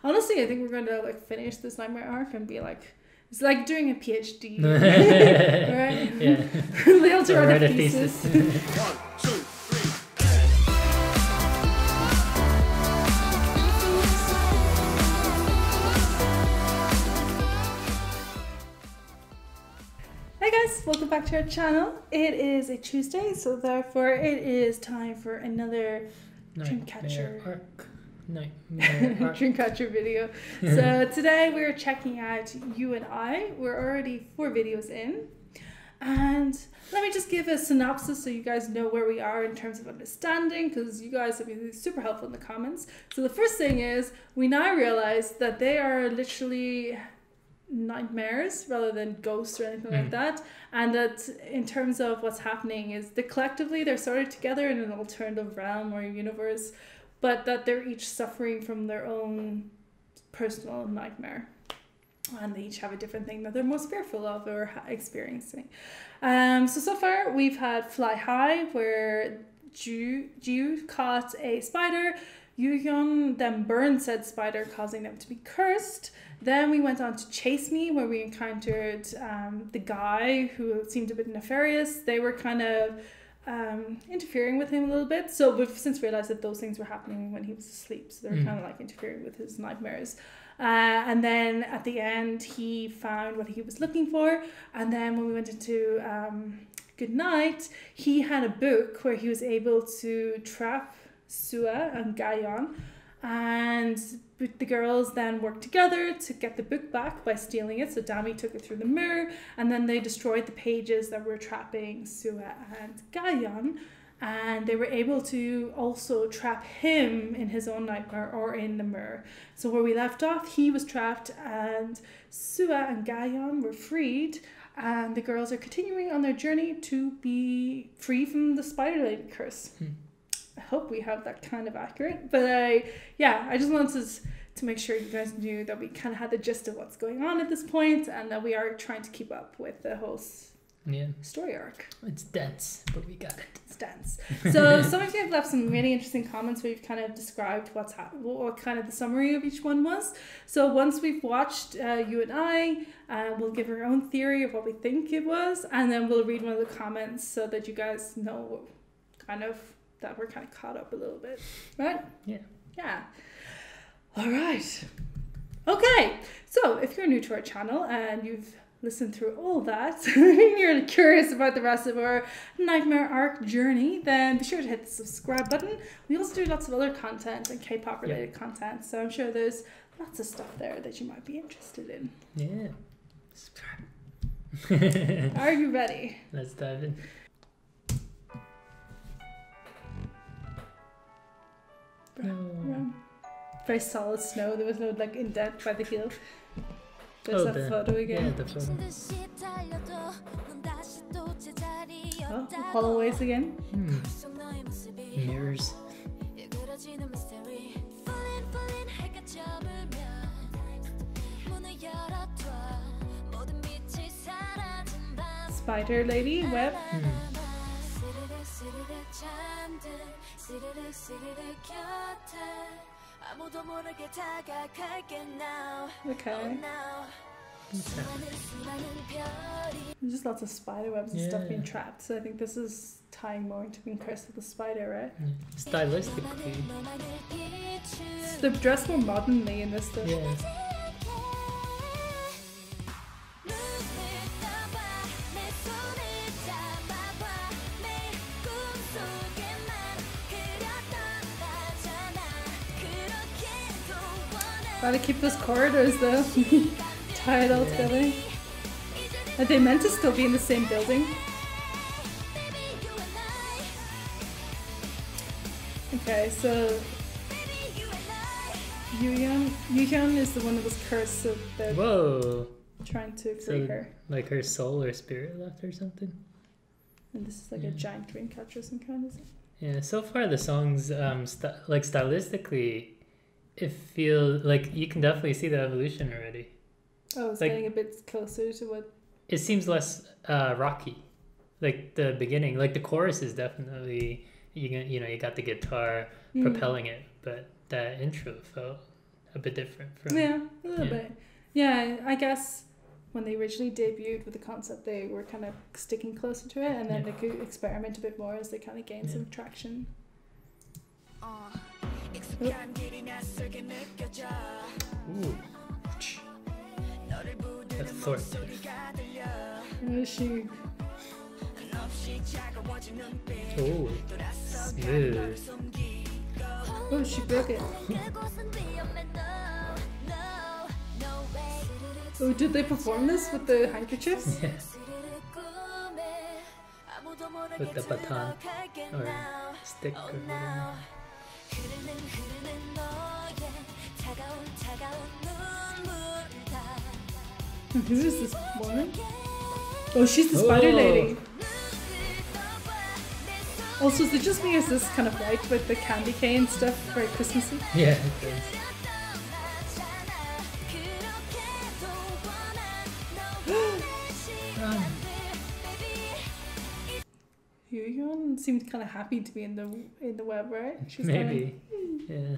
Honestly, I think we're going to like finish this nightmare arc and be like, it's like doing a PhD, right? Yeah. They have to Or write a thesis. 1, 2, 3. Hi guys, welcome back to our channel. It is a Tuesday, so therefore it is time for another Dreamcatcher Arc. Nightmare Arc. Dreamcatcher video. So today we're checking out You and I. We're already 4 videos in. And let me just give a synopsis so you guys know where we are in terms of understanding, because you guys have been super helpful in the comments. So the first thing is, we now realize that they are literally nightmares rather than ghosts or anything like that, and that in terms of what's happening is that collectively they're sort of together in an alternative realm or universe, but that they're each suffering from their own personal nightmare, and they each have a different thing that they're most fearful of or experiencing. So far we've had Fly High, where Jiu caught a spider. Yuhyun then burned said spider, causing them to be cursed. Then we went on to Chase Me, where we encountered the guy who seemed a bit nefarious. They were kind of interfering with him a little bit. So we've since realized that those things were happening when he was asleep. So they were kind of like interfering with his nightmares. And then at the end, he found what he was looking for. And then when we went into Good Night, he had a book where he was able to trap Sua and Gayon, and the girls then worked together to get the book back by stealing it. So Dami took it through the mirror, and then they destroyed the pages that were trapping Sua and Gayon, and they were able to also trap him in his own nightmare or in the mirror. So where we left off, he was trapped and Sua and Gayon were freed, and the girls are continuing on their journey to be free from the Spider Lady curse. I hope we have that kind of accurate, but I just wanted to make sure you guys knew that we kind of had the gist of what's going on at this point, and that we are trying to keep up with the whole story arc. It's dense, but we got it. It's dense. So some of you have left some really interesting comments where you've kind of described what kind of the summary of each one was. So once we've watched You and I, we'll give our own theory of what we think it was, and then we'll read one of the comments so that you guys know kind of that we're kind of caught up a little bit, right? Yeah. All right. Okay. So if you're new to our channel and you've listened through all that, and you're curious about the rest of our Nightmare Arc journey, then be sure to hit the subscribe button. We also do lots of other content and K-pop related content, so I'm sure there's lots of stuff there that you might be interested in. Yeah. Subscribe. Are you ready? Let's dive in. No. Very solid snow. There was no like indent by the heel. There's that photo again. Yeah, the photo. Oh, Holloways again. Mirrors. Spider Lady web. Okay. There's just lots of spider webs and stuff being trapped, so I think this is tying more into being cursed with the spider, right? Stylistically. They're dressed more modernly in this stuff. Yeah. Gotta keep those corridors though. Tie it all together. Are they meant to still be in the same building? Okay, so Yuhyun is the one that was cursed, so they're trying to free her. Like her soul or spirit left or something? And this is like a giant dream catcher some kind, is it? Yeah, so far the songs, like stylistically, it feels like you can definitely see the evolution already. Oh, it's like, getting a bit closer to what... It seems less rocky. Like the beginning, like the chorus is definitely, you got the guitar propelling it, but that intro felt a bit different from. Yeah, a little bit. Yeah, I guess when they originally debuted with the concept, they were kind of sticking closer to it, and then they could experiment a bit more as they kind of gained some traction. Ooh. Authoritative. She. Oh, smooth. Oh, she broke it. Oh, did they perform this with the handkerchiefs? Yeah. With the baton or stick or whatever. Who is this woman? Oh, she's the spider lady. Also, is it just me or is this kind of white with the candy cane stuff, very Christmassy? Yeah, it is. Yuyeon seemed kind of happy to be in the web, right? She's Maybe. Yeah.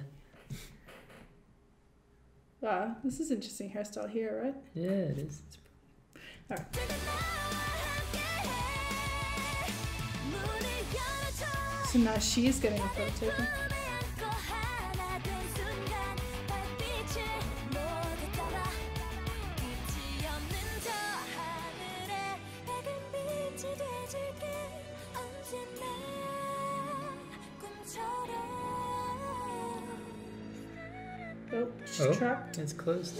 Wow, this is interesting hairstyle here, right? Yeah, it is. Alright. So now she's getting a photo taken. Oh, she's trapped. It's closed.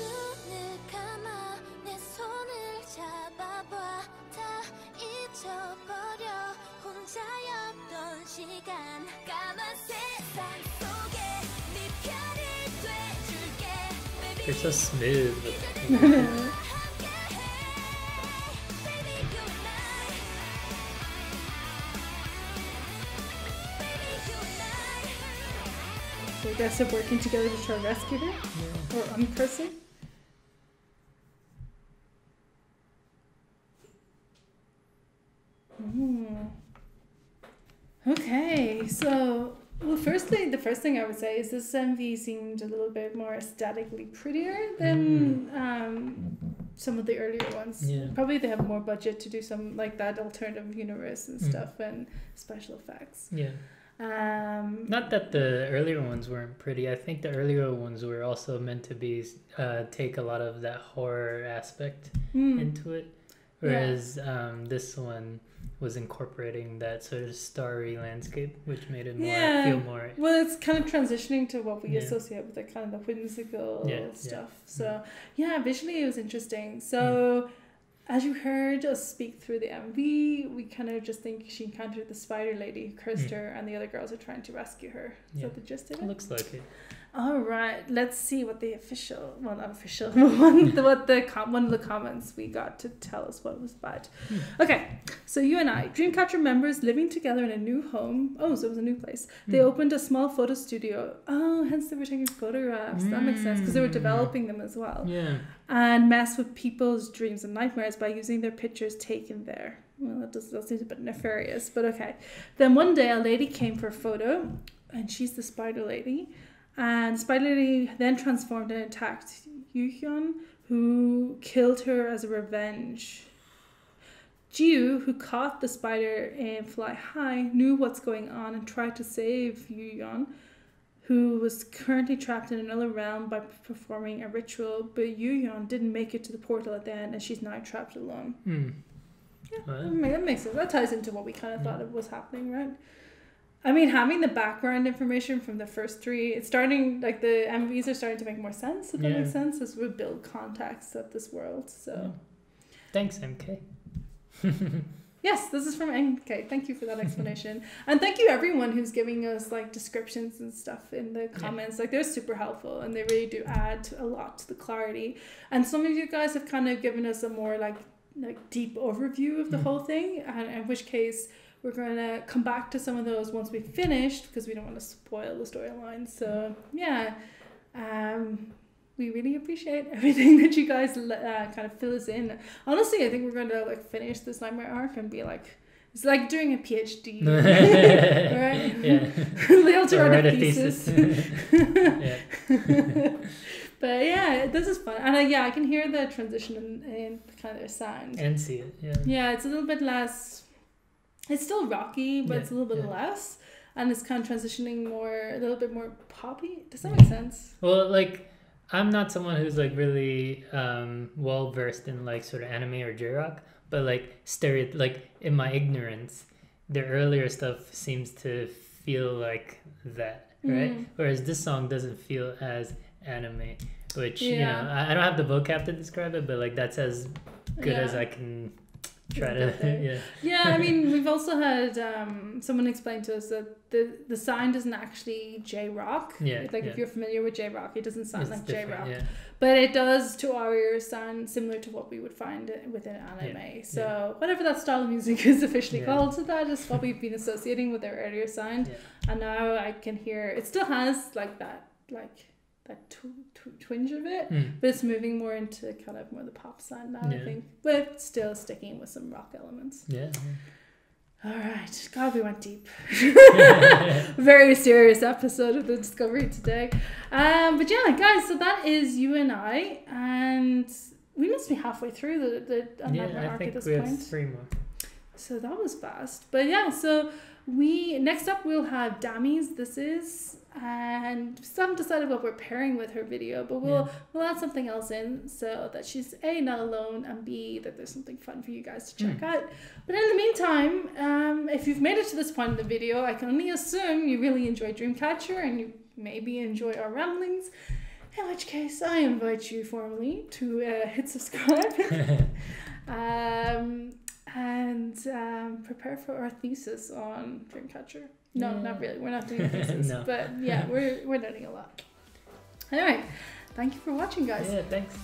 You're so smooth with it. So I guess they're working together to try to rescue her? Yeah. Or uncurse her? Okay, so well, firstly, the first thing I would say is this MV seemed a little bit more aesthetically prettier than some of the earlier ones. Yeah. Probably they have more budget to do some like that alternative universe and stuff and special effects. Yeah. Not that the earlier ones weren't pretty. I think the earlier ones were also meant to be take a lot of that horror aspect into it, whereas this one was incorporating that sort of starry landscape, which made it more feel more. Well, it's kind of transitioning to what we associate with the kind of the whimsical stuff. So visually it was interesting. So. As you heard us speak through the MV, we kind of just think she encountered the spider lady who cursed her, and the other girls are trying to rescue her. Is that the gist of it? Looks like it. All right, let's see what the official, well, not official, one of the comments we got to tell us what it was about. Okay, so you and I, Dreamcatcher members living together in a new home. Oh, so it was a new place. They opened a small photo studio. Oh, hence they were taking photographs. That makes sense because they were developing them as well. Yeah. And mess with people's dreams and nightmares by using their pictures taken there. Well, that seems a bit nefarious, but okay. Then one day a lady came for a photo, and she's the spider lady. And Spider Lady then transformed and attacked Yuhyun, who killed her as a revenge. Jiu, who caught the spider in Fly High, knew what's going on and tried to save Yuhyun, who was currently trapped in another realm by performing a ritual, but Yuhyun didn't make it to the portal at the end, and she's now trapped alone. Yeah, that makes sense. That ties into what we kind of thought it was happening, right? I mean, having the background information from the first three, it's starting, like, the MVs are starting to make more sense, if that makes sense, as we build context of this world, so. Thanks, MK. Yes, this is from MK. Thank you for that explanation. And thank you everyone who's giving us, like, descriptions and stuff in the comments. Like, they're super helpful, and they really do add a lot to the clarity. And some of you guys have kind of given us a more, like deep overview of the whole thing, and in which case we're going to come back to some of those once we've finished, because we don't want to spoil the storyline. So yeah, we really appreciate everything that you guys kind of fill us in. Honestly, I think we're going to like finish this nightmare arc and be like, it's like doing a PhD, right? Yeah. They have to write a thesis. But yeah, this is fun. And I can hear the transition in kind of their sound. And see it, yeah. Yeah, it's a little bit less, it's still rocky, but it's a little bit less. And it's kind of transitioning a little bit more poppy. Does that make sense? Well, like, I'm not someone who's like really well versed in like sort of anime or J-rock, but like like in my ignorance, the earlier stuff seems to feel like that, right? Whereas this song doesn't feel as anime, which you know, I don't have the vocab to describe it, but like that's as good as I can try to. I mean, we've also had someone explain to us that the sound isn't actually J-rock. If you're familiar with J-rock, it doesn't sound like J-rock, but it does to our ears sound similar to what we would find within anime. So whatever that style of music is officially called, so that is what we've been associating with their earlier sound. And now I can hear it still has like that twinge of it, but it's moving more into kind of more the pop sound now, I think, but still sticking with some rock elements. All right, God, we went deep. Very serious episode of the Discovery today. But yeah, guys, so that is you and I, and we must be halfway through the arc at this point. Have 3 more. So that was fast. But yeah, so next up we'll have Dammy's This Is, and still haven't decided what we're pairing with her video, but we'll add something else in so that she's A, not alone, and B, that there's something fun for you guys to check out. But in the meantime, if you've made it to this point in the video, I can only assume you really enjoy Dreamcatcher and you maybe enjoy our ramblings, in which case I invite you formally to hit subscribe and prepare for our thesis on Dreamcatcher. No, not really. We're not doing a thesis. But yeah, we're learning a lot. All right. Thank you for watching, guys. Yeah, thanks.